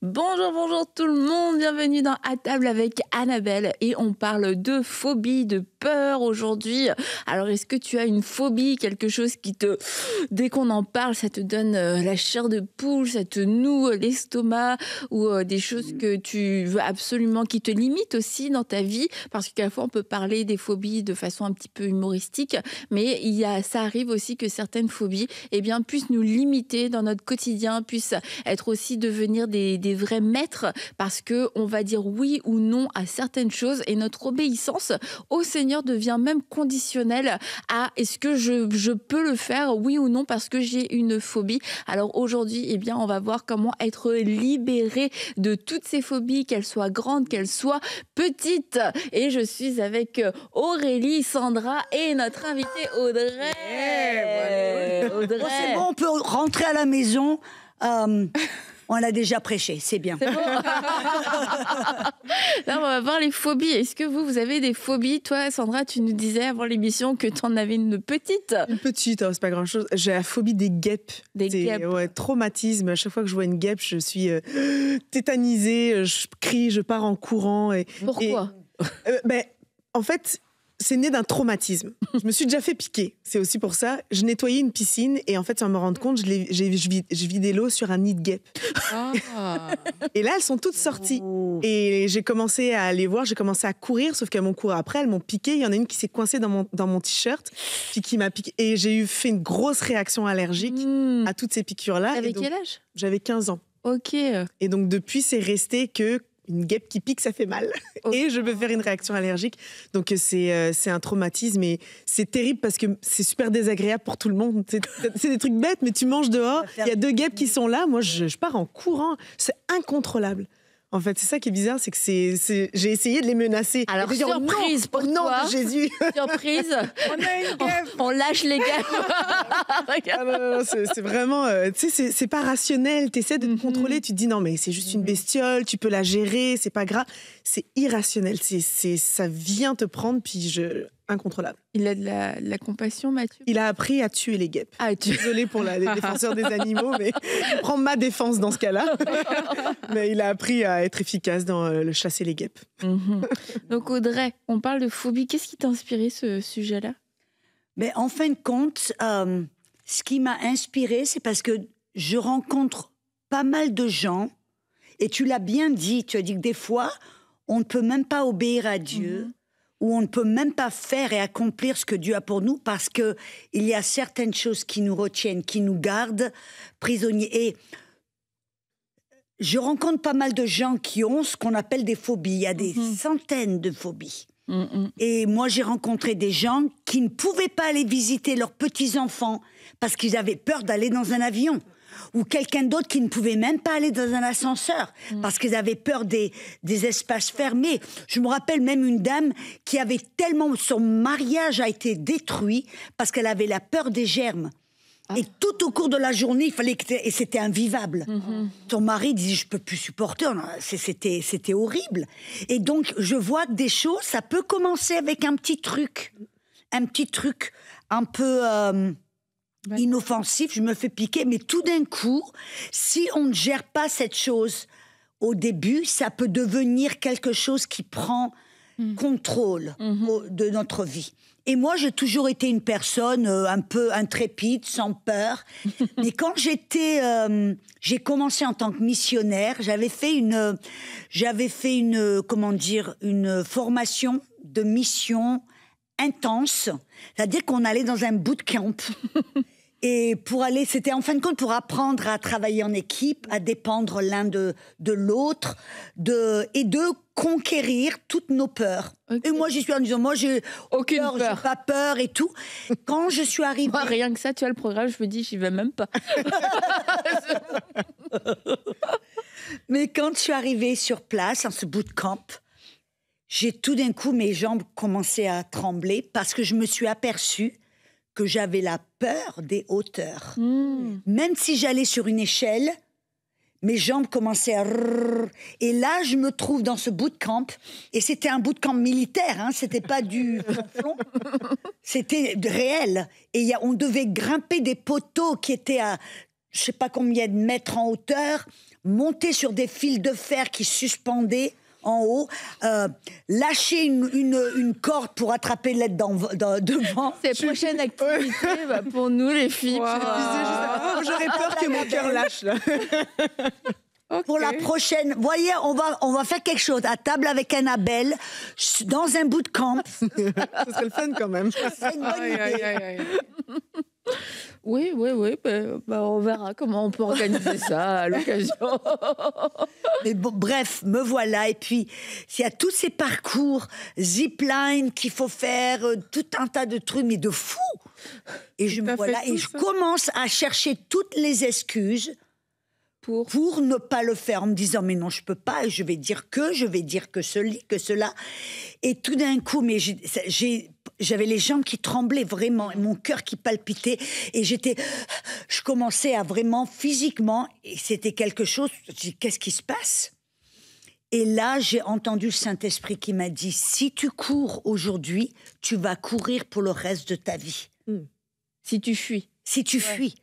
Bonjour, bonjour tout le monde, bienvenue dans À table avec Annabelle et on parle de phobie, de peur aujourd'hui. Alors est-ce que tu as une phobie, quelque chose qui te, dès qu'on en parle, ça te donne la chair de poule, ça te noue l'estomac ou des choses que tu veux absolument, qui te limitent aussi dans ta vie? Parce qu'à la fois on peut parler des phobies de façon un petit peu humoristique, mais ça arrive aussi que certaines phobies puissent nous limiter dans notre quotidien, puissent être aussi devenir des vrais maîtres parce qu'on va dire oui ou non à certaines choses et notre obéissance au Seigneur devient même conditionnelle à est-ce que je peux le faire, oui ou non, parce que j'ai une phobie. Alors aujourd'hui, on va voir comment être libéré de toutes ces phobies, qu'elles soient grandes, qu'elles soient petites. Et je suis avec Aurélie, Sandra et notre invitée Audrey. Bon, c'est bon, on peut rentrer à la maison. On l'a déjà prêché, c'est bien. C'est bon. Là, on va voir les phobies. Est-ce que vous avez des phobies? Toi, Sandra, tu nous disais avant l'émission que tu en avais une petite. Une petite, c'est pas grand-chose. J'ai la phobie des guêpes. Des guêpes. Ouais, traumatisme. À chaque fois que je vois une guêpe, je suis tétanisée, je crie, je pars en courant. Pourquoi? En fait, c'est né d'un traumatisme. Je me suis déjà fait piquer. C'est aussi pour ça. Je nettoyais une piscine et en fait, sans me rendre compte, je vidais l'eau sur un nid de guêpes. Ah. Et là, elles sont toutes sorties. Et j'ai commencé à aller voir, j'ai commencé à courir, sauf qu'elles m'ont couru après, elles m'ont piqué. Il y en a une qui s'est coincée dans mon t-shirt, puis qui m'a piqué. Et j'ai fait une grosse réaction allergique à toutes ces piqûres-là. T'avais quel âge? J'avais 15 ans. Ok. Et donc, depuis, c'est resté que une guêpe qui pique, ça fait mal. Et je peux faire une réaction allergique. Donc, c'est un traumatisme. Et c'est terrible parce que c'est super désagréable pour tout le monde. C'est des trucs bêtes, mais tu manges dehors. Il y a 2 guêpes qui sont là. Moi, je pars en courant. C'est incontrôlable. En fait, c'est ça qui est bizarre, c'est que j'ai essayé de les menacer. Alors, de dire, surprise pour nom toi. de Jésus. Surprise. On a une guêpe. On lâche les guêpes. Non, c'est vraiment... tu sais, c'est pas rationnel. Tu essaies de te contrôler. Tu te dis, non, mais c'est juste une bestiole. Tu peux la gérer. C'est pas grave. C'est irrationnel. Ça vient te prendre, puis incontrôlable. Il a de la compassion, Mathieu? Il a appris à tuer les guêpes. Désolée pour les défenseurs des animaux, mais je prends ma défense dans ce cas-là. Mais il a appris à être efficace dans le chasser les guêpes. Donc Audrey, on parle de phobie. Qu'est-ce qui t'a inspiré ce sujet-là? Mais en fin de compte, ce qui m'a inspirée, c'est parce que je rencontre pas mal de gens, et tu l'as bien dit, tu as dit que des fois, on ne peut même pas obéir à Dieu, où on ne peut même pas faire et accomplir ce que Dieu a pour nous parce qu'il y a certaines choses qui nous retiennent, qui nous gardent prisonniers. Et je rencontre pas mal de gens qui ont ce qu'on appelle des phobies. Il y a des centaines de phobies. Et moi, j'ai rencontré des gens qui ne pouvaient pas aller visiter leurs petits-enfants parce qu'ils avaient peur d'aller dans un avion. Ou quelqu'un d'autre qui ne pouvait même pas aller dans un ascenseur parce qu'ils avaient peur des espaces fermés. Je me rappelle même une dame qui avait tellement... Son mariage a été détruit parce qu'elle avait la peur des germes. Et tout au cours de la journée, il fallait et c'était invivable. Son mari disait, je peux plus supporter. C'était horrible. Et donc, je vois que des choses, ça peut commencer avec un petit truc un peu... inoffensif, je me fais piquer, mais tout d'un coup, si on ne gère pas cette chose au début, ça peut devenir quelque chose qui prend contrôle de notre vie. Et moi, j'ai toujours été une personne un peu intrépide, sans peur. Mais quand j'ai commencé en tant que missionnaire, j'avais fait une formation de mission intense, c'est-à-dire qu'on allait dans un bootcamp. Et c'était en fin de compte pour apprendre à travailler en équipe, à dépendre l'un de l'autre, et de conquérir toutes nos peurs. Okay. Et moi, j'y suis en disant, moi, j'ai peur, j'ai pas peur et tout. Quand je suis arrivée... Moi, rien que ça, tu vois, le programme, je me dis, j'y vais même pas. Mais quand je suis arrivée sur place, en ce bootcamp, j'ai tout d'un coup, mes jambes commençaient à trembler parce que je me suis aperçue que j'avais la peur des hauteurs. Même si j'allais sur une échelle, mes jambes commençaient à... Et là, je me trouve dans ce bootcamp, et c'était un bootcamp militaire, hein, c'était pas du flonflon, c'était réel. Et on devait grimper des poteaux qui étaient à je sais pas combien de mètres en hauteur. monter sur des fils de fer qui suspendaient en haut, lâcher une corde pour attraper l'aide devant. C'est la prochaine activité pour nous, les filles. Je disais juste avant, j'aurais peur que mon cœur lâche, là. Okay. Pour la prochaine, voyez, on va faire quelque chose à table avec Annabelle, dans un bootcamp. Ce serait le fun quand même. C'est une bonne idée. Oui, on verra comment on peut organiser ça à l'occasion. Mais bon, bref, me voilà. Et puis, il y a tous ces parcours, zipline qu'il faut faire, tout un tas de trucs, mais de fou. Et je me voilà, et je commence à chercher toutes les excuses pour ne pas le faire, en me disant, mais non, je peux pas, je vais dire que cela. Et tout d'un coup, mais j'avais les jambes qui tremblaient vraiment, mon cœur qui palpitait, et je commençais à vraiment, physiquement, et c'était quelque chose, je dis, qu'est-ce qui se passe? Et là, j'ai entendu le Saint-Esprit qui m'a dit, si tu cours aujourd'hui, tu vas courir pour le reste de ta vie. Si tu fuis. Si tu fuis.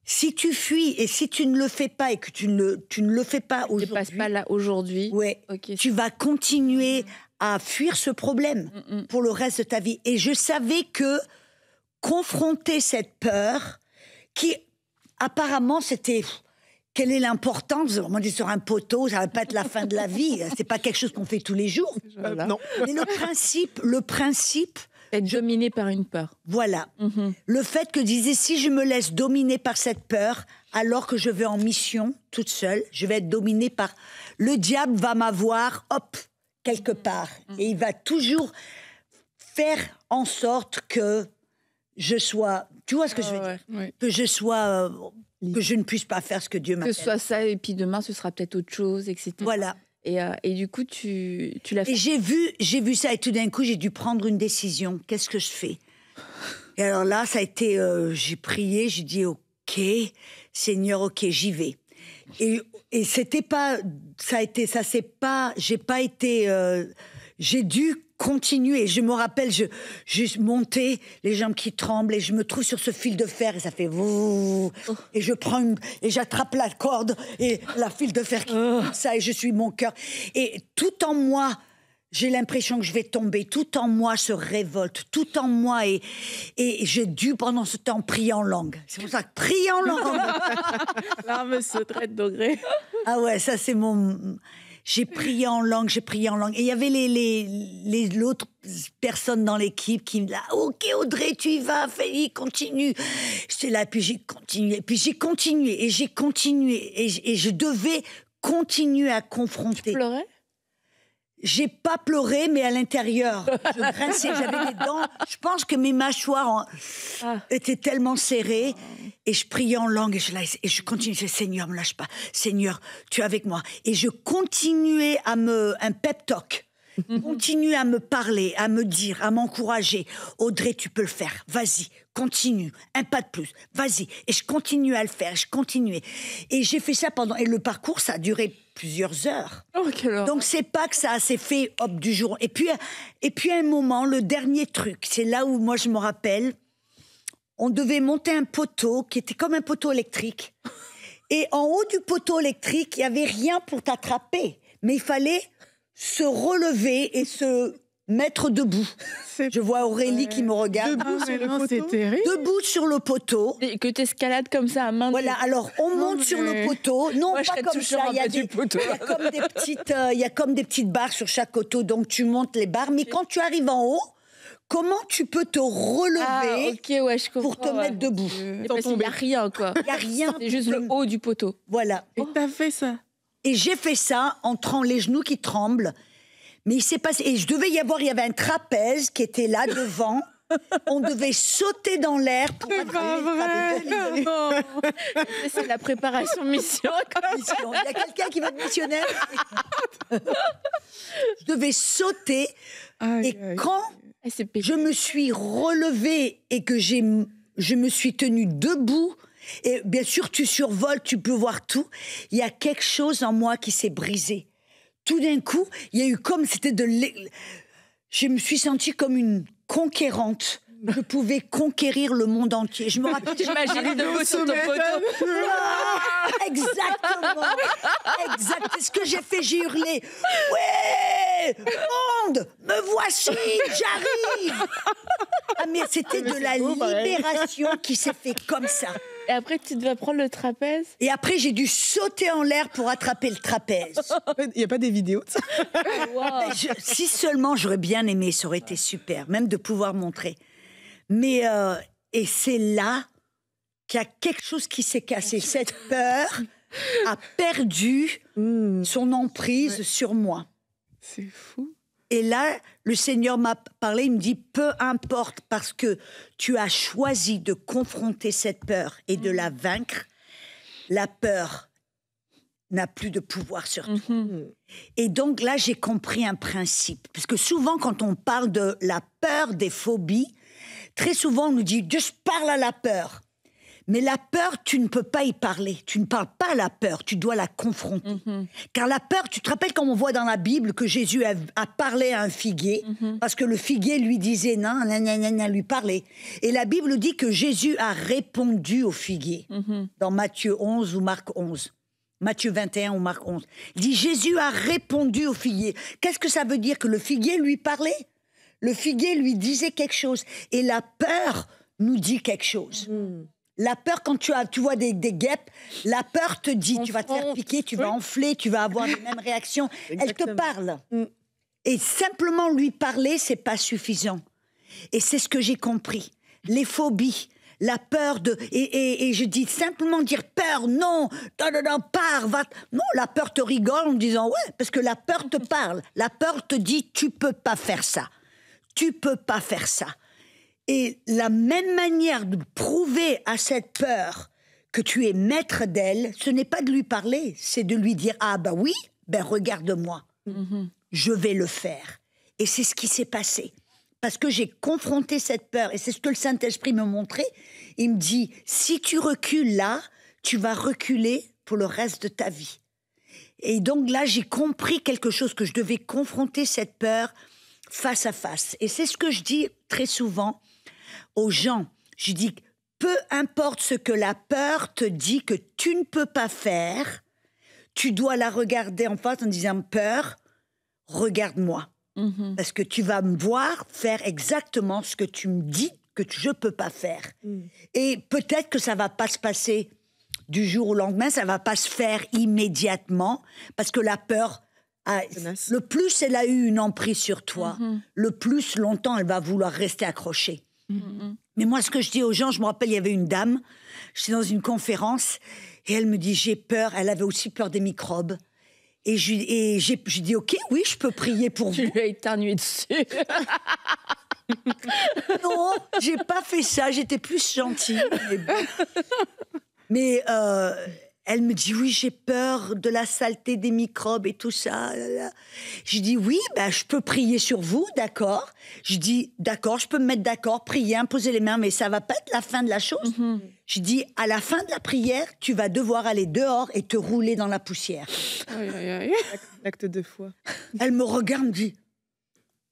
Si tu fuis et si tu ne le fais pas et que tu ne le fais pas aujourd'hui... Tu ne passes pas là aujourd'hui. Ouais, okay. Tu vas continuer à fuir ce problème pour le reste de ta vie. Et je savais que confronter cette peur, qui apparemment c'était... Quelle est l'importance? On dit sur un poteau, ça va pas être la fin de la vie. C'est pas quelque chose qu'on fait tous les jours. Voilà. Non. Mais le principe... Être dominé par une peur. Voilà. Le fait que disait, si je me laisse dominer par cette peur, alors que je vais en mission toute seule, je vais être dominée par... Le diable va m'avoir, hop, quelque part. Et il va toujours faire en sorte que je sois... Tu vois ce que je veux dire? Ouais. Que je sois... que je ne puisse pas faire ce que Dieu m'appelle. Que ce soit ça, et puis demain, ce sera peut-être autre chose, etc. Voilà. Et du coup, tu l'as fait. Et j'ai vu ça, et tout d'un coup, j'ai dû prendre une décision. Qu'est-ce que je fais? Et alors là, ça a été... j'ai prié, j'ai dit, OK, Seigneur, OK, j'y vais. Et c'était pas... j'ai dû continuer. Je me rappelle, je montais, les jambes qui tremblent, et je me trouve sur ce fil de fer, et ça fait... Et je prends et j'attrape la corde, et la fil de fer qui... Ça, et je suis mon cœur. Et tout en moi... J'ai l'impression que je vais tomber. Tout en moi se révolte. Tout en moi. Et j'ai dû, pendant ce temps, prier en langue. C'est pour ça que prier en langue. L'arme se traite degré. Ah ouais, ça c'est mon... J'ai prié en langue. Et il y avait l'autre personne dans l'équipe qui me dit, OK Audrey, tu y vas, fais-y, continue. J'étais là, puis j'ai continué. Et je devais continuer à confronter. Tu pleurais? J'ai pas pleuré, mais à l'intérieur, je grinçais, j'avais des dents. Je pense que mes mâchoires étaient tellement serrées. Et je priais en langue, et je continuais. Je disais, Seigneur, me lâche pas. Seigneur, tu es avec moi. Et je continuais un pep talk. Continuer à me parler, à me dire, à m'encourager. Audrey, tu peux le faire. Vas-y, continue. Un pas de plus. Vas-y. Et je continuais à le faire. Je continuais. Et j'ai fait ça et le parcours, ça a duré plusieurs heures. Oh, quelle heure. Donc, c'est pas que ça s'est fait, hop, du jour. Et puis, à un moment, le dernier truc, c'est là où moi, je me rappelle, on devait monter un poteau qui était comme un poteau électrique. Et en haut du poteau électrique, il n'y avait rien pour t'attraper. Mais il fallait se relever et se mettre debout. Je vois Aurélie qui me regarde. Debout sur le poteau. C'est terrible. Debout sur le poteau. Et que tu escalades comme ça à main nue. Voilà, alors on monte sur le poteau. Non, moi, pas comme ça. Il y a comme des petites barres sur chaque poteau. Donc tu montes les barres. Mais quand tu arrives en haut, comment tu peux te relever je comprends, pour te mettre debout? Parce qu'il n'y a rien, quoi. Il n'y a rien. C'est juste le haut du poteau. Voilà. Et t'as fait ça? Et j'ai fait ça les genoux qui tremblent. Mais il s'est passé... Et il y avait un trapèze qui était là devant. On devait sauter dans l'air pour... C'est pas vrai, non. C'est la préparation mission. Il y a quelqu'un qui va être missionnaire. Je devais sauter. Quand je me suis relevée et que je me suis tenue debout, et bien sûr, tu survoles, tu peux voir tout, il y a quelque chose en moi qui s'est brisé. Tout d'un coup, il y a eu comme... Je me suis sentie comme une conquérante je pouvais conquérir le monde entier. Je me rappelle. J'imagine debout sur ton poteau. Exactement. Exact. C'est ce que j'ai fait. J'ai hurlé. Ouais, monde, me voici, j'arrive. Ah mais c'était de la libération qui s'est fait comme ça. Et après, tu devais prendre le trapèze. Et après, j'ai dû sauter en l'air pour attraper le trapèze. Il n'y a pas des vidéos de ça? Wow. Si seulement j'aurais bien aimé, ça aurait été super, même de pouvoir montrer. Mais et c'est là qu'il y a quelque chose qui s'est cassé. Cette peur a perdu son emprise sur moi. C'est fou. Et là, le Seigneur m'a parlé, il me dit, peu importe, parce que tu as choisi de confronter cette peur et de la vaincre, la peur n'a plus de pouvoir sur toi. Et donc là, j'ai compris un principe. Parce que souvent, quand on parle de la peur, des phobies, très souvent, on nous dit, juste parle à la peur. Mais la peur, tu ne peux pas y parler. Tu ne parles pas à la peur, tu dois la confronter. Car la peur, tu te rappelles quand on voit dans la Bible que Jésus a parlé à un figuier, parce que le figuier lui disait non, lui parlait. Et la Bible dit que Jésus a répondu au figuier, dans Matthieu 11 ou Marc 11. Matthieu 21 ou Marc 11. Il dit Jésus a répondu au figuier. Qu'est-ce que ça veut dire? Que le figuier lui parlait? Le figuier lui disait quelque chose. Et la peur nous dit quelque chose. La peur, quand tu vois des guêpes, la peur te dit, tu vas te faire piquer, tu vas enfler, tu vas avoir les mêmes réactions. Elle te parle. Et simplement lui parler, c'est pas suffisant. Et c'est ce que j'ai compris. Les phobies, la peur de... Et je dis simplement dire peur, non, pars, va... Non, la peur te rigole en disant ouais, parce que la peur te parle. La peur te dit, tu peux pas faire ça. Tu peux pas faire ça. Et la même manière de prouver à cette peur que tu es maître d'elle, ce n'est pas de lui parler, c'est de lui dire « Ah ben oui, ben regarde-moi, je vais le faire. » Et c'est ce qui s'est passé. Parce que j'ai confronté cette peur, et c'est ce que le Saint-Esprit me montrait. Il me dit « Si tu recules là, tu vas reculer pour le reste de ta vie. » Et donc là, j'ai compris quelque chose, que je devais confronter cette peur face à face. Et c'est ce que je dis très souvent aux gens. Je dis, peu importe ce que la peur te dit que tu ne peux pas faire, tu dois la regarder en face en disant, peur, regarde-moi. Parce que tu vas me voir faire exactement ce que tu me dis que je ne peux pas faire. Et peut-être que ça ne va pas se passer du jour au lendemain, ça ne va pas se faire immédiatement, parce que la peur... le plus elle a eu une emprise sur toi, le plus longtemps elle va vouloir rester accrochée. Mais moi, ce que je dis aux gens, je me rappelle, il y avait une dame, j'étais dans une conférence, et elle me dit, j'ai peur, elle avait aussi peur des microbes. Et j'ai dit, ok, oui, je peux prier pour vous. Tu lui as éternué dessus. Non, j'ai pas fait ça, j'étais plus gentille. Mais elle me dit, oui, j'ai peur de la saleté des microbes et tout ça. Je dis, oui, ben, je peux prier sur vous, d'accord. Je dis, d'accord, je peux me mettre d'accord, prier, imposer les mains, mais ça va pas être la fin de la chose. Je dis, à la fin de la prière, tu vas devoir aller dehors et te rouler dans la poussière. L'acte de foi. Elle me regarde, me dit,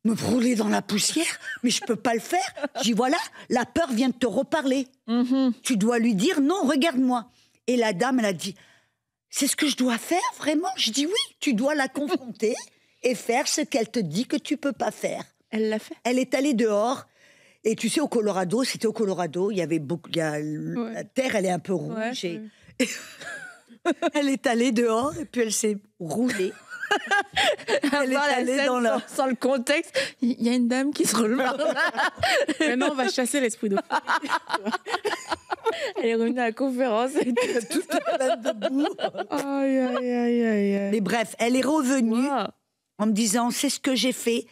me rouler dans la poussière, mais je peux pas le faire. Je dis, voilà, la peur vient de te reparler. Tu dois lui dire, non, regarde-moi. Et la dame, elle a dit, c'est ce que je dois faire, vraiment? Je dis, oui, tu dois la confronter et faire ce qu'elle te dit que tu peux pas faire. Elle l'a fait. Elle est allée dehors. Et tu sais, au Colorado, c'était au Colorado, il y avait beaucoup... La terre, elle est un peu rouge. Et... elle est allée dehors et puis elle s'est roulée. Elle est allée dans la... Sans le contexte, il y a une dame qui se roule. Maintenant, on va chasser l'esprit de Elle est revenue à la conférence. toute pleine de boue. Aïe. Mais bref, elle est revenue en me disant, c'est ce que j'ai fait.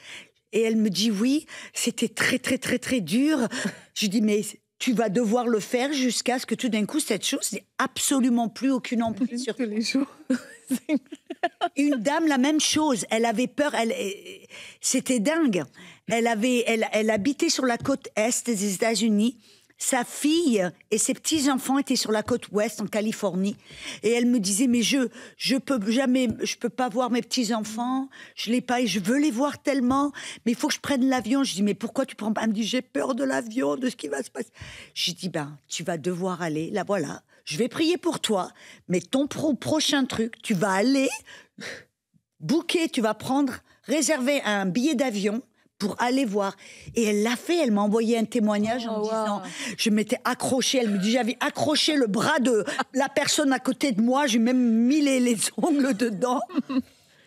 Et elle me dit, oui, c'était très, très, très, très dur. Je dis, mais tu vas devoir le faire jusqu'à ce que tout d'un coup, cette chose n'ait absolument plus aucune emprise sur tous les jours. Une dame, la même chose. Elle avait peur. C'était dingue. Elle habitait sur la côte est des États-Unis. sa fille et ses petits-enfants étaient sur la côte ouest, en Californie. Et elle me disait, mais je peux pas voir mes petits-enfants, je l'ai pas, et je veux les voir tellement, mais il faut que je prenne l'avion. Je dis, mais pourquoi tu prends pas? Elle me dit, j'ai peur de l'avion, de ce qui va se passer. Je dis, tu vas devoir aller, là voilà, je vais prier pour toi, mais ton prochain truc, tu vas aller booker, tu vas réserver un billet d'avion pour aller voir. Et elle l'a fait, elle m'a envoyé un témoignage en me disant, je m'étais accrochée, elle me dit, j'avais accroché le bras de la personne à côté de moi, j'ai même mis les ongles dedans.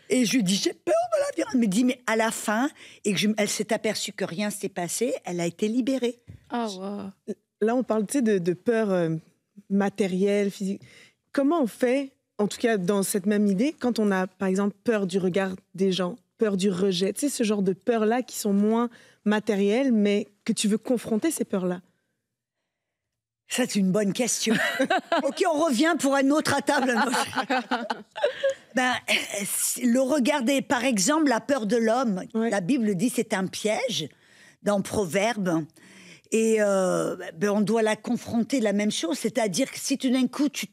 Et je lui dis, j'ai peur de l'avion. Elle me dit, mais à la fin, elle s'est aperçue que rien s'était passé, elle a été libérée. Là, on parle de peur matérielle, physique. Comment on fait, en tout cas dans cette même idée, quand on a, par exemple, peur du regard des gens, peur du rejet, tu sais, ce genre de peurs-là qui sont moins matérielles, mais que tu veux confronter ces peurs-là? Ça, c'est une bonne question. Ok, on revient pour un autre à table. Le regard par exemple, la peur de l'homme. Ouais. La Bible dit c'est un piège dans Proverbes. Et on doit la confronter la même chose, c'est-à-dire que si tout d'un coup tu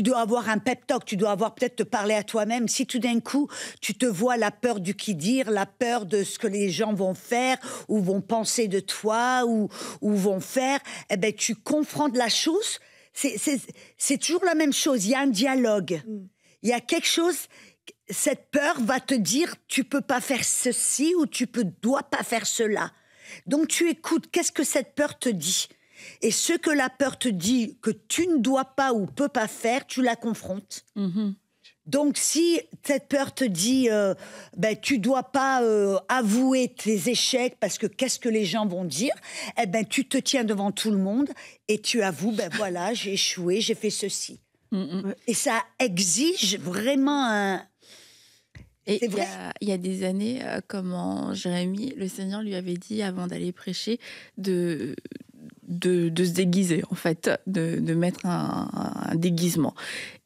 dois avoir un pep talk, tu dois avoir peut-être te parler à toi-même, si tout d'un coup tu te vois la peur du qui dire, la peur de ce que les gens vont faire ou vont penser de toi ou vont faire, tu confrontes la chose, c'est toujours la même chose, il y a un dialogue, il y a quelque chose. Cette peur va te dire tu peux pas faire ceci ou dois pas faire cela. Donc tu écoutes, qu'est-ce que cette peur te dit? Et ce que la peur te dit que tu ne dois pas ou peux pas faire, tu la confrontes. Mm-hmm. Donc si cette peur te dit tu dois pas avouer tes échecs parce que qu'est-ce que les gens vont dire, tu te tiens devant tout le monde et tu avoues voilà, j'ai échoué, j'ai fait ceci. Mm-hmm. Et ça exige vraiment un... Et il y a des années, comment Jérémie, le Seigneur lui avait dit avant d'aller prêcher de se déguiser, en fait, de mettre un déguisement.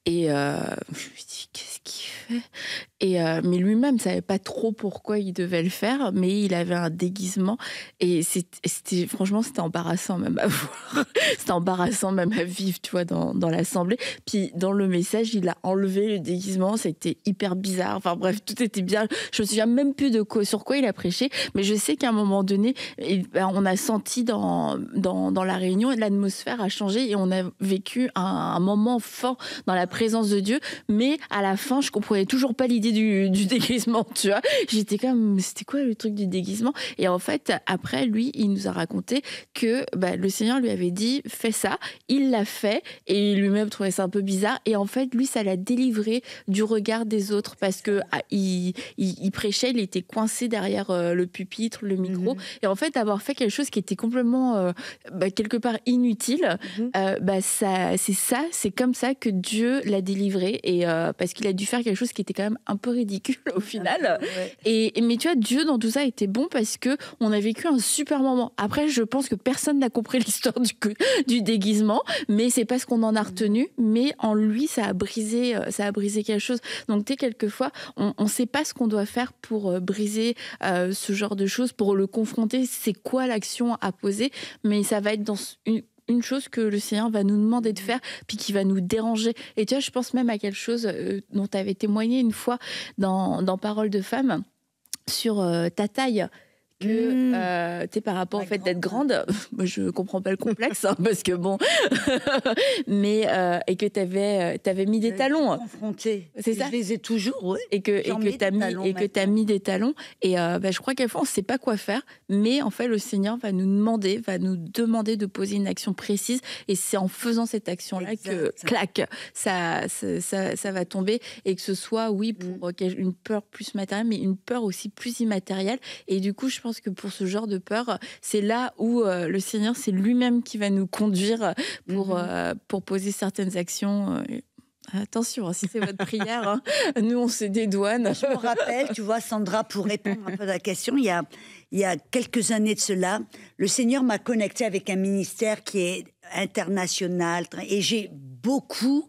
Et je me suis dit, qu'est-ce qu'il fait? Mais lui-même ne savait pas trop pourquoi il devait le faire, mais il avait un déguisement. Et franchement, c'était embarrassant même à voir. C'était embarrassant même à vivre, tu vois, dans l'assemblée. Puis dans le message, il a enlevé le déguisement. C'était hyper bizarre. Enfin bref, tout était bien. Je me souviens même plus sur quoi il a prêché. Mais je sais qu'à un moment donné, on a senti dans la réunion, l'atmosphère a changé et on a vécu un moment fort dans la présence de Dieu, mais à la fin, je comprenais toujours pas l'idée du déguisement, tu vois. J'étais comme, c'était quoi le truc du déguisement? Et en fait, après, lui, il nous a raconté que le Seigneur lui avait dit, fais ça. Il l'a fait et lui-même trouvait ça un peu bizarre. Et en fait, lui, ça l'a délivré du regard des autres parce que il prêchait, il était coincé derrière le pupitre, le micro. Mm-hmm. Et en fait, d'avoir fait quelque chose qui était complètement, quelque part inutile, c'est comme ça que Dieu l'a délivré et parce qu'il a dû faire quelque chose qui était quand même un peu ridicule au final. Ouais. Mais tu vois, Dieu dans tout ça était bon parce que on a vécu un super moment. Après, je pense que personne n'a compris l'histoire du déguisement, mais c'est parce qu'on en a retenu. Mais en lui, ça a brisé quelque chose. Donc, tu sais, quelquefois, on sait pas ce qu'on doit faire pour briser ce genre de choses, pour le confronter. C'est quoi l'action à poser? Mais ça va être dans une chose que le Seigneur va nous demander de faire, puis qui va nous déranger. Et tu vois, je pense même à quelque chose dont tu avais témoigné une fois dans Paroles de femmes, sur ta taille. Que tu sais, par rapport au fait d'être grande, moi je comprends pas le complexe parce que bon mais et que t'avais mis des talons, confrontée, c'est ça, je les ai toujours, oui. et que t'as mis des talons et je crois qu'à fois on sait pas quoi faire, mais en fait le Seigneur va nous demander de poser une action précise et c'est en faisant cette action là que clac ça va tomber, et que ce soit pour une peur plus matérielle mais une peur aussi plus immatérielle. Et du coup je pense que pour ce genre de peur, c'est là où le Seigneur, c'est lui-même qui va nous conduire pour poser certaines actions. Attention, si c'est votre prière, nous on se dédouane. Je me rappelle, tu vois, Sandra, pour répondre un peu à la question, il y a quelques années de cela, le Seigneur m'a connectée avec un ministère qui est international et j'ai beaucoup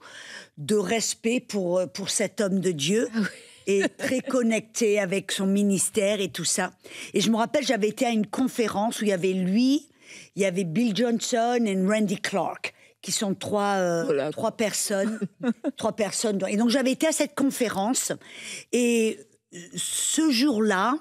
de respect pour cet homme de Dieu. Ah oui. Et très connecté avec son ministère et tout ça. Et je me rappelle, j'avais été à une conférence où il y avait lui Il y avait Bill Johnson et Randy Clark, qui sont trois personnes. Trois personnes. Et donc, j'avais été à cette conférence. Et ce jour-là,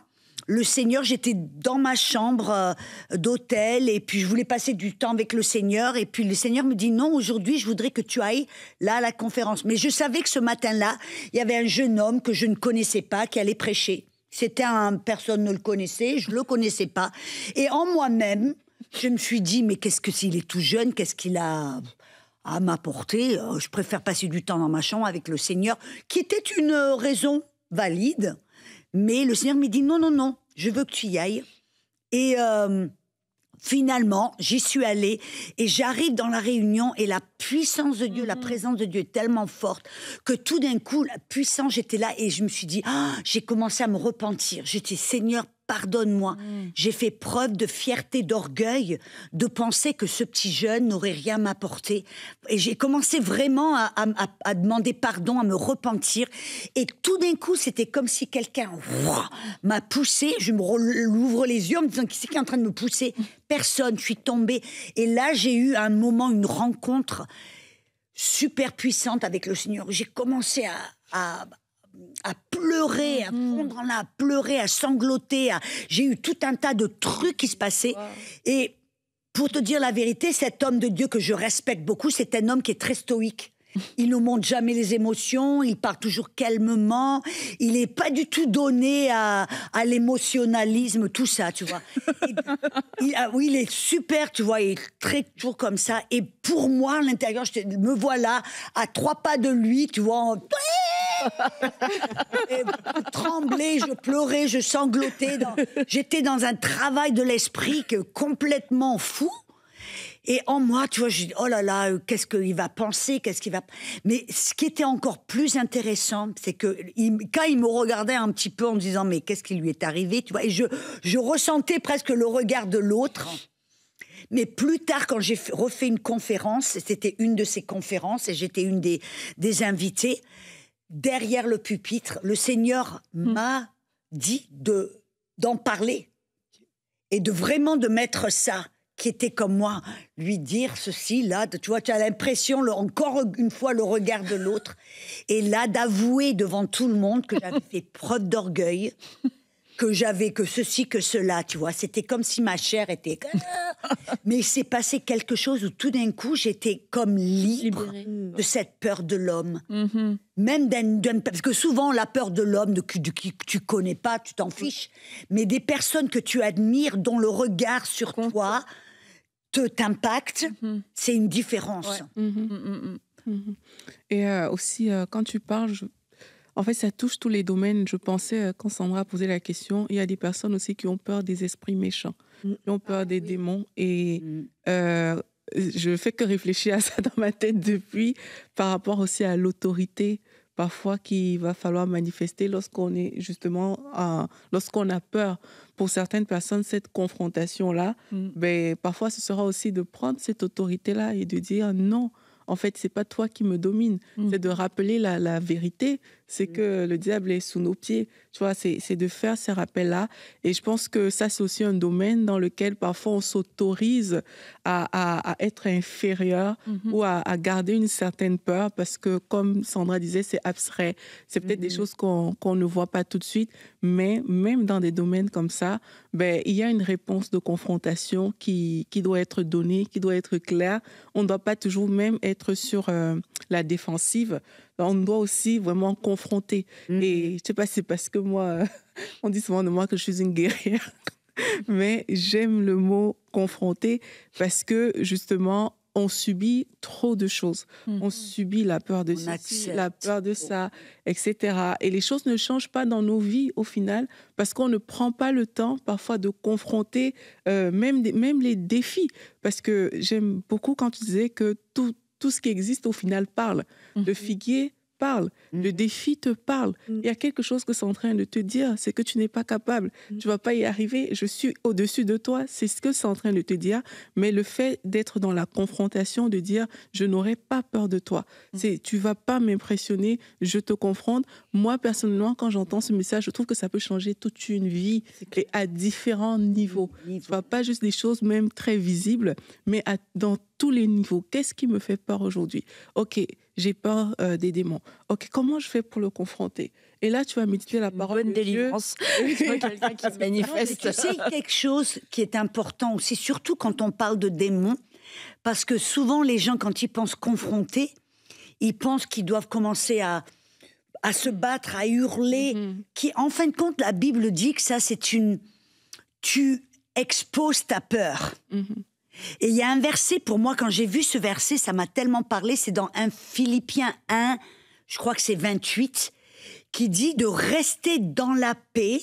le Seigneur, j'étais dans ma chambre d'hôtel et puis je voulais passer du temps avec le Seigneur. Et puis le Seigneur me dit, non, aujourd'hui, je voudrais que tu ailles là à la conférence. Mais je savais que ce matin-là, il y avait un jeune homme que je ne connaissais pas qui allait prêcher. Personne ne le connaissait, je ne le connaissais pas. Et en moi-même, je me suis dit, mais qu'est-ce que s'il est tout jeune, qu'est-ce qu'il a à m'apporter? Je préfère passer du temps dans ma chambre avec le Seigneur, qui était une raison valide. Mais le Seigneur me dit, non, non, non, je veux que tu y ailles. Et finalement, j'y suis allée et j'arrive dans la réunion et la puissance de Dieu, la présence de Dieu est tellement forte que tout d'un coup, la puissance, j'étais là et je me suis dit, j'ai commencé à me repentir. J'étais, Seigneur, pardonne-moi. J'ai fait preuve de fierté, d'orgueil, de penser que ce petit jeune n'aurait rien à m'apporter. Et j'ai commencé vraiment à demander pardon, à me repentir. Et tout d'un coup, c'était comme si quelqu'un m'a poussé. Je m'ouvre les yeux en me disant, qui c'est qui est en train de me pousser? Personne, je suis tombée. Et là, j'ai eu un moment, une rencontre super puissante avec le Seigneur. J'ai commencé à pleurer, à fondre en larmes, à pleurer, à sangloter. J'ai eu tout un tas de trucs qui se passaient. Wow. Et pour te dire la vérité, cet homme de Dieu que je respecte beaucoup, c'est un homme qui est très stoïque. Il ne montre jamais les émotions, il parle toujours calmement, il n'est pas du tout donné à l'émotionnalisme, tout ça, tu vois. Oui, il est super, tu vois, il est très toujours comme ça. Et pour moi, à l'intérieur, me voilà à 3 pas de lui, tu vois, et tremblais, je pleurais, je sanglotais. J'étais dans un travail de l'esprit complètement fou. Et en moi, tu vois, je dis, oh là là, qu'est-ce qu'il va penser, Mais ce qui était encore plus intéressant, c'est que quand il me regardait un petit peu en me disant, mais qu'est-ce qui lui est arrivé, tu vois, et je ressentais presque le regard de l'autre. Mais plus tard, quand j'ai refait une conférence, c'était une de ces conférences, et j'étais une des invitées, derrière le pupitre, le Seigneur m'a dit d'en parler et de mettre ça, qui était comme moi, lui dire ceci, là, tu vois, tu as l'impression, encore une fois, le regard de l'autre, et là, d'avouer devant tout le monde que j'avais fait preuve d'orgueil, que ceci, que cela, tu vois. C'était comme si ma chair était... Mais il s'est passé quelque chose où tout d'un coup, j'étais comme libre de cette peur de l'homme. Mm-hmm. Même parce que souvent, la peur de l'homme, que tu connais pas, tu t'en fiches. Mais des personnes que tu admires, dont le regard sur toi t'impacte, c'est une différence. Ouais. Et aussi, quand tu parles... En fait, ça touche tous les domaines. Je pensais, quand Sandra a posé la question, il y a des personnes aussi qui ont peur des esprits méchants, qui ont peur des démons. Et je fais que réfléchir à ça dans ma tête depuis, par rapport aussi à l'autorité, parfois, qu'il va falloir manifester lorsqu'on est justement, lorsqu'on a peur. Pour certaines personnes, cette confrontation-là, ben, parfois, ce sera aussi de prendre cette autorité-là et de dire non. En fait, c'est pas toi qui me domine. C'est de rappeler la vérité. C'est que le diable est sous nos pieds. Tu vois, c'est de faire ces rappels-là. Et je pense que ça, c'est aussi un domaine dans lequel parfois on s'autorise à être inférieur ou à garder une certaine peur parce que, comme Sandra disait, c'est abstrait. C'est peut-être des choses qu'on ne voit pas tout de suite. Mais même dans des domaines comme ça, ben, il y a une réponse de confrontation qui doit être donnée, qui doit être claire. On ne doit pas toujours même être sur la défensive. On doit aussi vraiment confronter. Et je ne sais pas si c'est parce que moi, on dit souvent de moi que je suis une guerrière, mais j'aime le mot confronter parce que justement, on subit trop de choses. On subit la peur de ceci, la peur de ça, etc. Et les choses ne changent pas dans nos vies au final parce qu'on ne prend pas le temps parfois de confronter même les défis. Parce que j'aime beaucoup quand tu disais que tout ce qui existe au final parle. Le figuier parle, le défi te parle. Il y a quelque chose que c'est en train de te dire, c'est que tu n'es pas capable, tu vas pas y arriver, je suis au-dessus de toi, c'est ce que c'est en train de te dire. Mais le fait d'être dans la confrontation, de dire je n'aurai pas peur de toi, tu vas pas m'impressionner, je te confronte. Moi personnellement, quand j'entends ce message, je trouve que ça peut changer toute une vie et à différents niveaux. Tu vois, pas juste des choses même très visibles, mais dans tous les niveaux. Qu'est-ce qui me fait peur aujourd'hui? Ok, j'ai peur des démons. Ok, comment je fais pour le confronter? Et là, tu vas méditer la parole de délivrance. Quelqu'un qui se manifeste. Tu sais, quelque chose qui est important aussi, surtout quand on parle de démons, parce que souvent les gens, quand ils pensent confronter, ils pensent qu'ils doivent commencer à se battre, à hurler. Qui, en fin de compte, la Bible dit que ça, c'est une... Tu exposes ta peur. Et il y a un verset, pour moi, quand j'ai vu ce verset, ça m'a tellement parlé, c'est dans Philippiens 1, je crois que c'est 28, qui dit de rester dans la paix,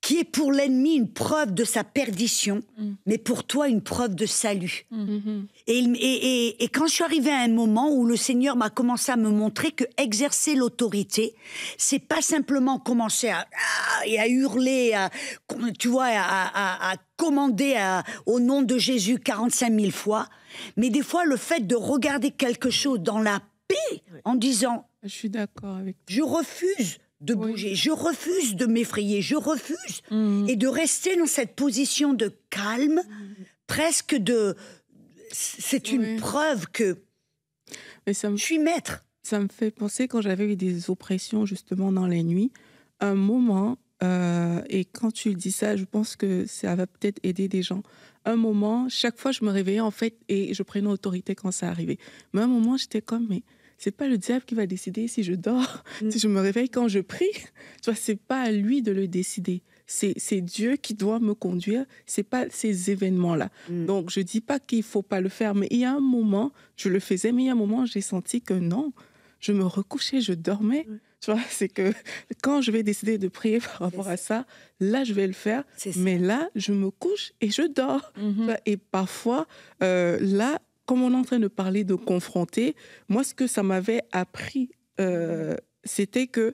qui est pour l'ennemi une preuve de sa perdition, mais pour toi une preuve de salut. Et quand je suis arrivée à un moment où le Seigneur m'a commencé à me montrer que exercer l'autorité, c'est pas simplement commencer à hurler, tu vois, à commander au nom de Jésus 45 000 fois, mais des fois le fait de regarder quelque chose dans la paix en disant je suis d'accord avec toi. Je refuse de bouger, je refuse de m'effrayer, je refuse. Et de rester dans cette position de calme, presque de... C'est une preuve que je suis maître. Ça me fait penser quand j'avais eu des oppressions justement dans les nuits, un moment, et quand tu dis ça, je pense que ça va peut-être aider des gens. Un moment, chaque fois je me réveillais en fait et je prenais autorité quand ça arrivait. Mais un moment, j'étais comme... mais c'est pas le diable qui va décider si je dors, si je me réveille quand je prie. Tu vois, c'est pas à lui de le décider. C'est Dieu qui doit me conduire. C'est pas ces événements-là. Donc, je dis pas qu'il faut pas le faire, mais il y a un moment, je le faisais, mais il y a un moment, j'ai senti que non. Je me recouchais, je dormais. Tu vois, c'est que quand je vais décider de prier par rapport à ça, là, je vais le faire. Mais là, je me couche et je dors. Tu vois, et parfois, là, comme on est en train de parler de confronter, moi, ce que ça m'avait appris, c'était que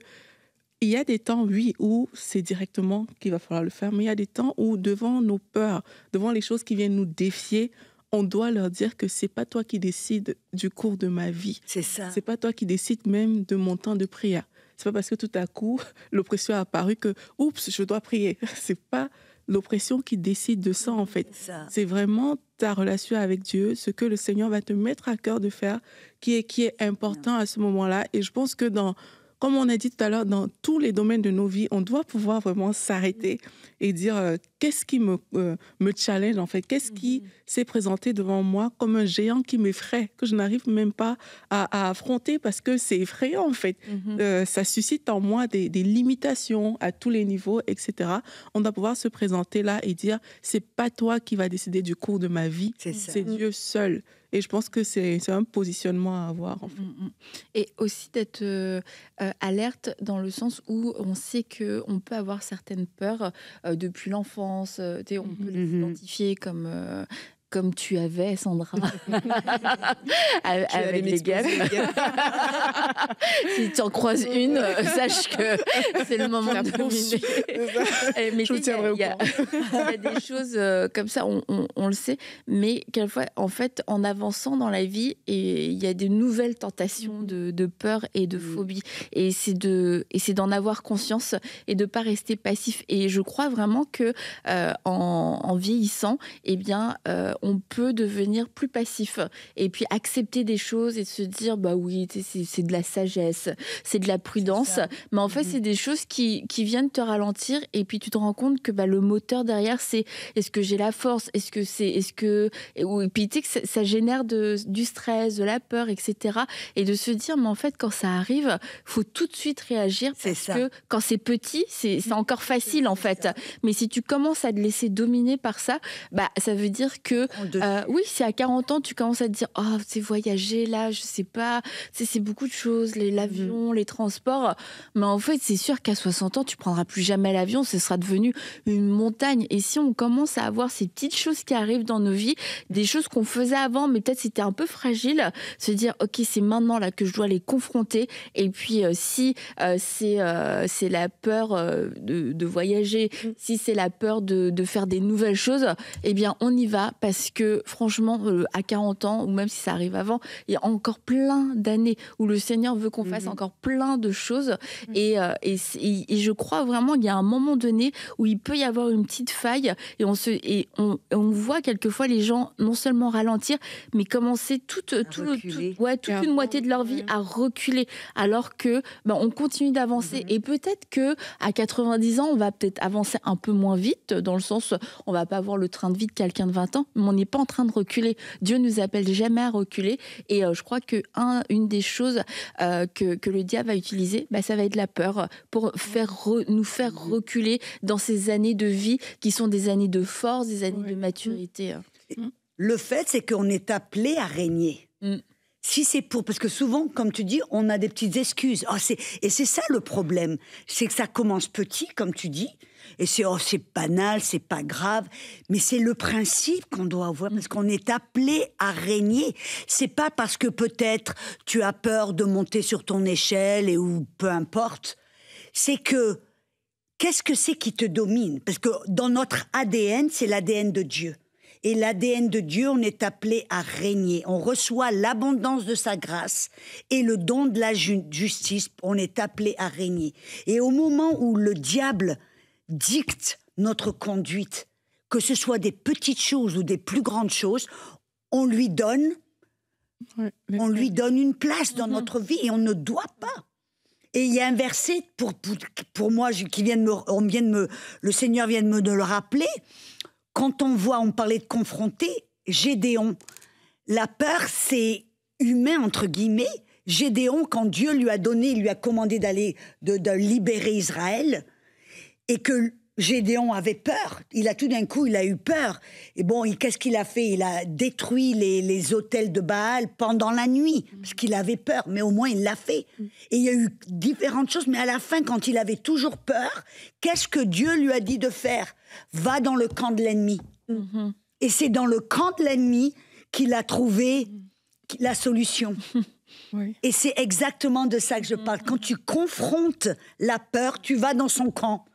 il y a des temps, oui, où c'est directement qu'il va falloir le faire, mais il y a des temps où, devant nos peurs, devant les choses qui viennent nous défier, on doit leur dire que c'est pas toi qui décides du cours de ma vie. C'est ça. C'est pas toi qui décides même de mon temps de prière. C'est pas parce que tout à coup, l'oppression a apparu que, oups, je dois prier. C'est pas l'oppression qui décide de ça, en fait. C'est vraiment ta relation avec Dieu, ce que le Seigneur va te mettre à cœur de faire, qui est important à ce moment-là. Et je pense que comme on a dit tout à l'heure, dans tous les domaines de nos vies, on doit pouvoir vraiment s'arrêter et dire qu'est-ce qui me challenge, en fait, qu'est-ce qui s'est présenté devant moi comme un géant qui m'effraie, que je n'arrive même pas à affronter parce que c'est effrayant, en fait. Ça suscite en moi des limitations à tous les niveaux, etc. On doit pouvoir se présenter là et dire c'est pas toi qui vas décider du cours de ma vie, c'est Dieu seul. Et je pense que c'est un positionnement à avoir, en fait. Et aussi d'être alerte dans le sens où on sait qu'on peut avoir certaines peurs depuis l'enfance. On peut les identifier comme tu avais, Sandra, avec les guêpes. Si tu en croises une, sache que c'est le moment de dominer. Mais je tiendrai au courant. Il y a des choses comme ça, on le sait, mais quelquefois, en fait, en avançant dans la vie, il y a des nouvelles tentations de peur et de phobie. Et c'est d'en avoir conscience et de ne pas rester passif. Et je crois vraiment que en vieillissant, eh bien, on peut devenir plus passif et puis accepter des choses et se dire bah oui, c'est de la sagesse, c'est de la prudence, mais en fait c'est des choses qui viennent te ralentir et puis tu te rends compte que le moteur derrière c'est est-ce que j'ai la force, et puis tu sais que ça génère du stress, de la peur, etc. Et de se dire mais en fait quand ça arrive faut tout de suite réagir parce que quand c'est petit c'est encore facile en fait, mais si tu commences à te laisser dominer par ça, ça veut dire que oui, si à 40 ans, tu commences à te dire « Oh, c'est voyager, là, je sais pas, c'est beaucoup de choses, l'avion, les transports. » Mais en fait, c'est sûr qu'à 60 ans, tu prendras plus jamais l'avion, ce sera devenu une montagne. Et si on commence à avoir ces petites choses qui arrivent dans nos vies, des choses qu'on faisait avant, mais peut-être c'était un peu fragile, se dire « Ok, c'est maintenant là que je dois les confronter. » Et puis, si c'est la peur de voyager, si c'est la peur de faire des nouvelles choses, eh bien, on y va parce que, franchement, à 40 ans, ou même si ça arrive avant, il y a encore plein d'années où le Seigneur veut qu'on fasse encore plein de choses. Et je crois vraiment qu'il y a un moment donné où il peut y avoir une petite faille et on voit quelquefois les gens non seulement ralentir, mais commencer toute une moitié de leur vie à reculer, alors que on continue d'avancer. Et peut-être que à 90 ans, on va peut-être avancer un peu moins vite, dans le sens, on va pas avoir le train de vie de quelqu'un de 20 ans, mais on n'est pas en train de reculer. Dieu nous appelle jamais à reculer. Et je crois que une des choses que le diable va utiliser, ça va être la peur pour nous faire reculer dans ces années de vie qui sont des années de force, des années de maturité. Le fait, c'est qu'on est appelé à régner. Si c'est parce que souvent, comme tu dis, on a des petites excuses. Et c'est ça le problème. C'est que ça commence petit, comme tu dis. Et c'est banal, c'est pas grave. Mais c'est le principe qu'on doit avoir, parce qu'on est appelé à régner. C'est pas parce que peut-être tu as peur de monter sur ton échelle ou peu importe. C'est que, qu'est-ce que c'est qui te domine? Parce que dans notre ADN, c'est l'ADN de Dieu. Et l'ADN de Dieu, on est appelé à régner. On reçoit l'abondance de sa grâce et le don de la justice. On est appelé à régner. Et au moment où le diable dicte notre conduite, que ce soit des petites choses ou des plus grandes choses, on lui donne une place dans notre vie et on ne doit pas. Et il y a un verset pour moi le Seigneur vient de me le rappeler. Quand on parlait de confronter, Gédéon, la peur, c'est humain, entre guillemets. Gédéon, quand Dieu lui a commandé de libérer Israël, et que Gédéon avait peur, tout d'un coup, il a eu peur. Et qu'est-ce qu'il a fait? Il a détruit les autels de Baal pendant la nuit, parce qu'il avait peur, mais au moins il l'a fait. Et il y a eu différentes choses, mais à la fin, quand il avait toujours peur, qu'est-ce que Dieu lui a dit de faire? Va dans le camp de l'ennemi. Et c'est dans le camp de l'ennemi qu'il a trouvé la solution. Et c'est exactement de ça que je parle. Quand tu confrontes la peur, tu vas dans son camp.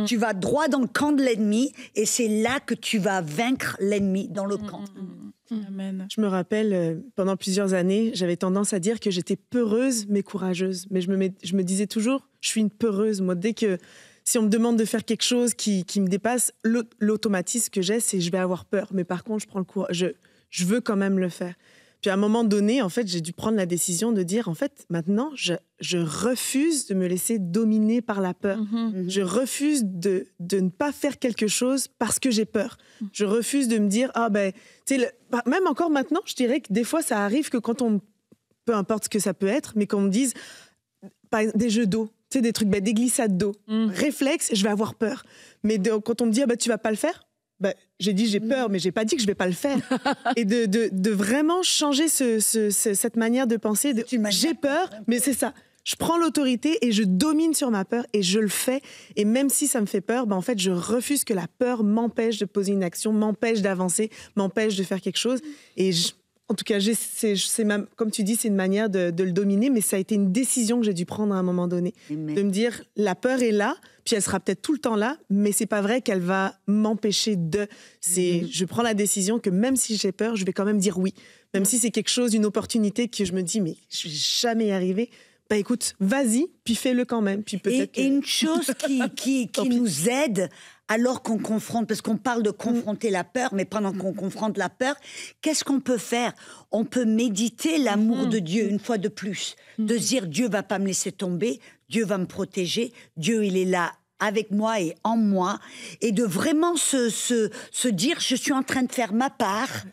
Tu vas droit dans le camp de l'ennemi et c'est là que tu vas vaincre l'ennemi, dans le camp. Amen. Je me rappelle, pendant plusieurs années, j'avais tendance à dire que j'étais peureuse mais courageuse. Mais je me disais toujours, je suis une peureuse. Moi, si on me demande de faire quelque chose qui me dépasse, l'automatisme que j'ai, c'est je vais avoir peur. Mais par contre, je prends le courage. Je veux quand même le faire. Puis à un moment donné, en fait, j'ai dû prendre la décision de dire, en fait, maintenant, je refuse de me laisser dominer par la peur. Je refuse de ne pas faire quelque chose parce que j'ai peur. Je refuse de me dire, même encore maintenant, je dirais que des fois, ça arrive que peu importe ce que ça peut être, mais qu'on me dise, par exemple, des jeux d'eau, des trucs, des glissades d'eau. Réflexe, je vais avoir peur. Mais quand on me dit, tu vas pas le faire, j'ai dit j'ai peur, mais j'ai pas dit que je vais pas le faire. Et de vraiment changer cette manière de penser. J'ai peur, mais c'est ça. Je prends l'autorité et je domine sur ma peur et je le fais. Et même si ça me fait peur, en fait, je refuse que la peur m'empêche de poser une action, m'empêche d'avancer, m'empêche de faire quelque chose. Et en tout cas, comme tu dis, c'est une manière de le dominer, mais ça a été une décision que j'ai dû prendre à un moment donné. Amen. De me dire, la peur est là, puis elle sera peut-être tout le temps là, mais c'est pas vrai qu'elle va m'empêcher de. Je prends la décision que même si j'ai peur, je vais quand même dire oui. Même si c'est quelque chose, une opportunité que je me dis, mais je vais jamais y arriver. Écoute, vas-y, puis fais-le quand même. Puis peut-être et une chose qui nous aide alors qu'on confronte, parce qu'on parle de confronter la peur, mais pendant qu'on confronte la peur, qu'est-ce qu'on peut faire? On peut méditer l'amour de Dieu une fois de plus, de se dire Dieu va pas me laisser tomber, Dieu va me protéger, Dieu il est là avec moi et en moi, et de vraiment se dire je suis en train de faire ma part.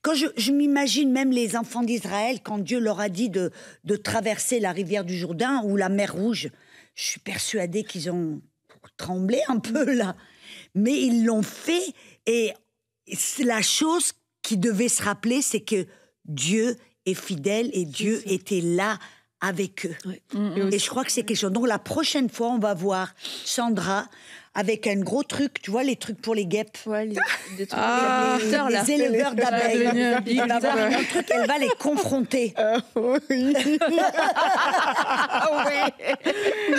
Quand je m'imagine même les enfants d'Israël, quand Dieu leur a dit de traverser la rivière du Jourdain ou la mer Rouge, je suis persuadée qu'ils ont tremblé un peu là. Mais ils l'ont fait et c'est la chose qui devait se rappeler, c'est que Dieu est fidèle et Dieu était là avec eux. Ouais. Et je crois que c'est quelque chose. Donc la prochaine fois, on va voir Sandra avec un gros truc, tu vois, les trucs pour les guêpes. Ouais, des trucs, Les éleveurs d'abeilles. Elle va avoir un truc, elle va les confronter. Oui.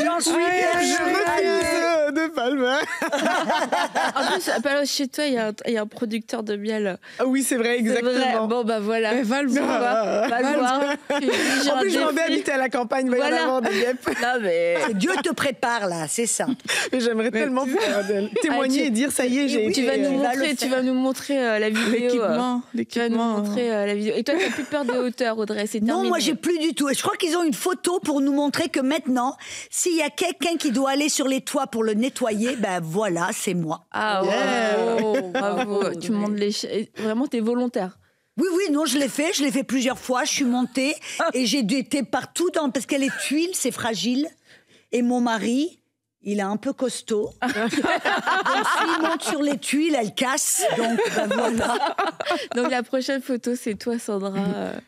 J'en suis Je refuse de Palmer. En plus, pas loin de chez toi, il y a un producteur de miel. Ah oui, c'est vrai, C'est vrai. exactement. Bon, bah voilà. Mais va le voir. Va le voir. En plus, je m'en vais habiter à la campagne, il va y en avoir des guêpes. Non, mais... Dieu te prépare là, c'est ça. Mais j'aimerais tellement pouvoir témoigner et dire ça y est, j'ai Tu été... vas nous montrer la vidéo. Tu vas nous montrer la vidéo. Et toi, tu n'as plus peur des hauteurs, Audrey, c'est terminé. Non, moi j'ai plus du tout. Et je crois qu'ils ont une photo pour nous montrer que maintenant, s'il y a quelqu'un qui doit aller sur les toits pour le nettoyer, ben voilà, c'est moi. Ah, bravo. Tu montes vraiment, t'es volontaire. Oui, non, je l'ai fait plusieurs fois, je suis montée et j'ai été partout parce que les tuiles, c'est fragile. Et mon mari, il est un peu costaud. Donc s'il monte sur les tuiles, elle casse. Donc ben voilà. Donc la prochaine photo, c'est toi, Sandra.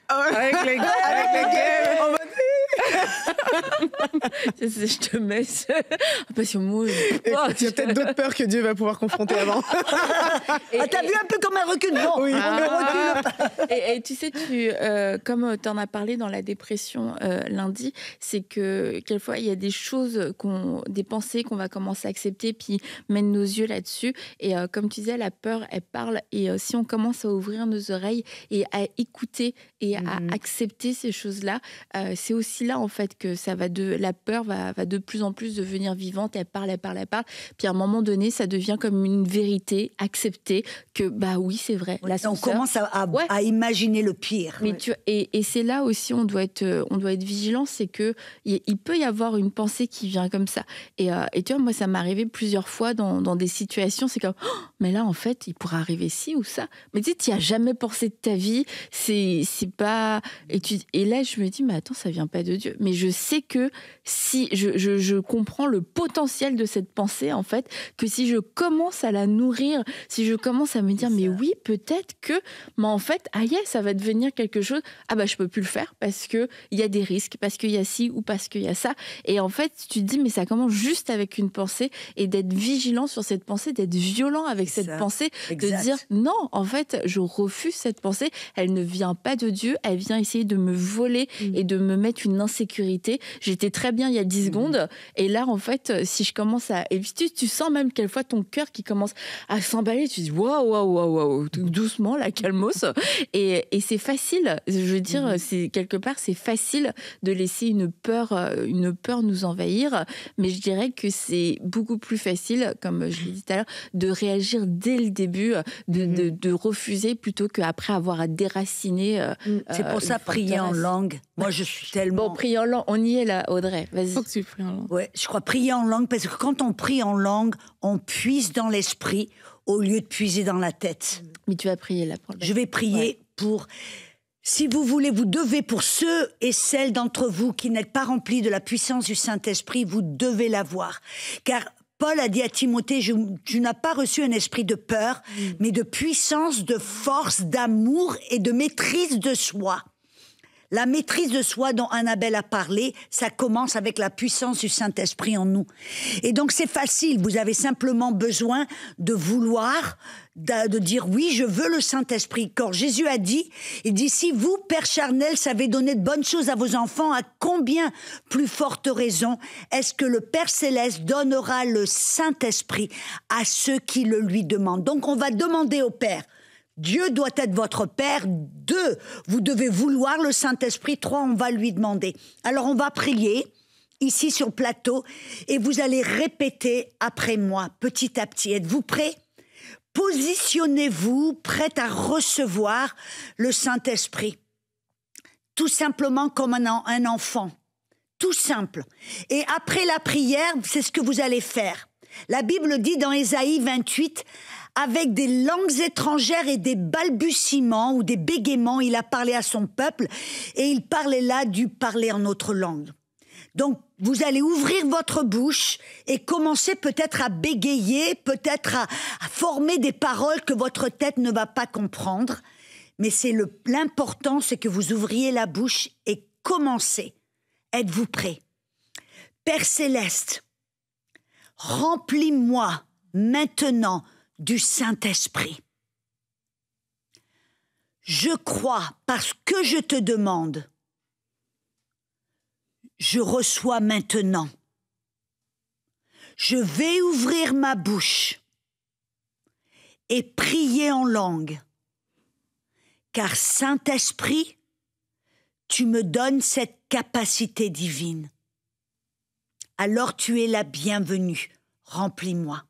Avec les guêpes, en mode... Je te mets passion mouille. Il y a peut-être d'autres peurs que Dieu va pouvoir confronter avant. T'as vu un peu comme un recul? Non, Oui. on ne recule pas. Et tu sais, comme tu en as parlé dans la dépression lundi, c'est que quelquefois, il y a des choses, des pensées qu'on va commencer à accepter, puis mettre nos yeux là-dessus. Et comme tu disais, la peur, elle parle. Et si on commence à ouvrir nos oreilles et à écouter et à accepter ces choses-là, c'est aussi là, en fait, que la peur va de plus en plus devenir vivante. Elle parle. Puis à un moment donné, ça devient comme une vérité acceptée que, bah oui, c'est vrai. On commence à imaginer le pire. Mais et c'est là aussi on doit être vigilant, c'est que il peut y avoir une pensée qui vient comme ça. Et tu vois, moi ça m'est arrivé plusieurs fois dans des situations, c'est comme mais là en fait il pourrait arriver ci ou ça. Mais tu sais, tu n'y as jamais pensé de ta vie, c'est pas et là je me dis mais attends, ça vient pas de Dieu. Mais je sais que si je comprends le potentiel de cette pensée en fait, que si je commence à la nourrir, si je commence à me dire mais oui peut-être que mais en fait ça va devenir quelque chose, je peux plus le faire parce que il y a des risques, parce qu'il y a ci ou parce qu'il y a ça. Et en fait tu te dis mais ça commence juste avec une pensée, et d'être vigilant sur cette pensée, d'être violent avec cette pensée, de dire non, en fait je refuse cette pensée, elle ne vient pas de Dieu, elle vient essayer de me voler et de me mettre une insécurité. J'étais très bien il y a 10 secondes et là en fait si je commence à... Et puis tu sens même quelquefois ton cœur qui commence à s'emballer, tu dis waouh, doucement la calmos. Et c'est facile, je veux dire, quelque part c'est facile de laisser une peur nous envahir, mais je dirais que c'est beaucoup plus facile, comme je l'ai dit tout à l'heure, de réagir dès le début, de refuser plutôt qu'après avoir à déraciner. C'est pour ça prier en langue. Moi je suis tellement... Bon, prier en langue, on y est là, Audrey, vas-y. Faut que tu pries en langue. Ouais, je crois prier en langue, parce que quand on prie en langue, on puise dans l'esprit au lieu de puiser dans la tête. Mais tu vas prier là pour le... Je vais prier pour... Si vous voulez, vous devez, pour ceux et celles d'entre vous qui n'êtes pas remplis de la puissance du Saint-Esprit, vous devez l'avoir. Car Paul a dit à Timothée, tu n'as pas reçu un esprit de peur, mais de puissance, de force, d'amour et de maîtrise de soi. La maîtrise de soi dont Annabelle a parlé, ça commence avec la puissance du Saint-Esprit en nous. Et donc c'est facile, vous avez simplement besoin de vouloir, de dire oui, je veux le Saint-Esprit. Quand Jésus a dit, il dit, si vous, Père charnel, savez donner de bonnes choses à vos enfants, à combien plus forte raison est-ce que le Père céleste donnera le Saint-Esprit à ceux qui le lui demandent. Donc on va demander au Père. Dieu doit être votre Père. 2, vous devez vouloir le Saint-Esprit. 3, on va lui demander. Alors on va prier ici sur le plateau et vous allez répéter après moi, petit à petit. Êtes-vous prêts ? Positionnez-vous, prêts à recevoir le Saint-Esprit. Tout simplement comme un enfant. Tout simple. Et après la prière, c'est ce que vous allez faire. La Bible dit dans Ésaïe 28... avec des langues étrangères et des balbutiements ou des bégaiements, il a parlé à son peuple et il parlait là du parler en autre langue. Donc, vous allez ouvrir votre bouche et commencer peut-être à bégayer, peut-être à former des paroles que votre tête ne va pas comprendre. Mais l'important, c'est que vous ouvriez la bouche et commencez. Êtes-vous prêts? Père Céleste, remplis-moi maintenant du Saint-Esprit. Je crois, parce que je te demande, je reçois maintenant. Je vais ouvrir ma bouche et prier en langue. Car Saint-Esprit, tu me donnes cette capacité divine. Alors tu es la bienvenue. Remplis-moi.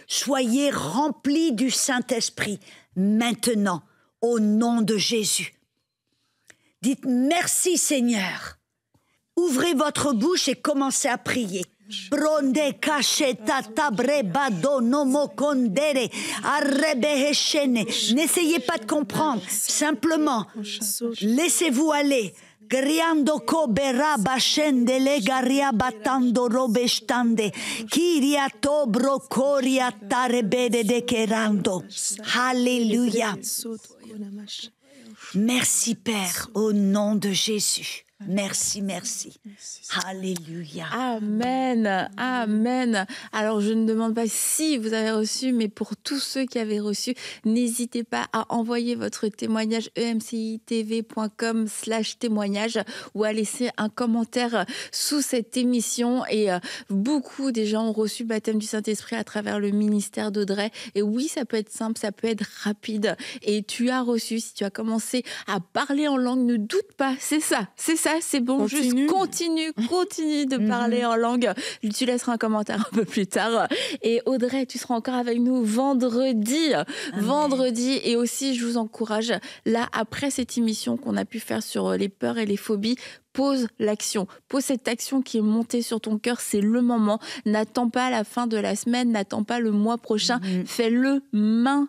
Soyez remplis du Saint-Esprit maintenant, au nom de Jésus. Dites merci Seigneur. Ouvrez votre bouche et commencez à prier. N'essayez pas de comprendre, simplement laissez-vous aller. Griando cobera bashende le garia batando robestande kiria tobro coria tarebede de kerando. Alléluia. Merci Père, au nom de Jésus. Merci, merci. Alléluia. Amen, amen. Alors, je ne demande pas si vous avez reçu, mais pour tous ceux qui avaient reçu, n'hésitez pas à envoyer votre témoignage emcitv.com/témoignage ou à laisser un commentaire sous cette émission. Et beaucoup des gens ont reçu baptême du Saint-Esprit à travers le ministère d'Audrey. Et oui, ça peut être simple, ça peut être rapide. Et tu as reçu, si tu as commencé à parler en langue, ne doute pas, c'est ça, c'est bon, Continue. juste continue de parler en langue. Tu laisseras un commentaire un peu plus tard. Et Audrey, tu seras encore avec nous vendredi. Vendredi. Et aussi, je vous encourage, là, après cette émission qu'on a pu faire sur les peurs et les phobies, pose l'action. Pose cette action qui est montée sur ton cœur. C'est le moment. N'attends pas la fin de la semaine. N'attends pas le mois prochain. Fais-le maintenant.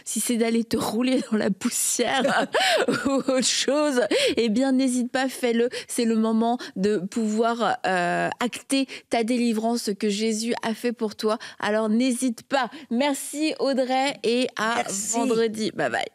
Si c'est d'aller te rouler dans la poussière ou autre chose, eh bien n'hésite pas, fais-le. C'est le moment de pouvoir acter ta délivrance, ce que Jésus a fait pour toi. Alors n'hésite pas. Merci Audrey et à vendredi. Bye bye.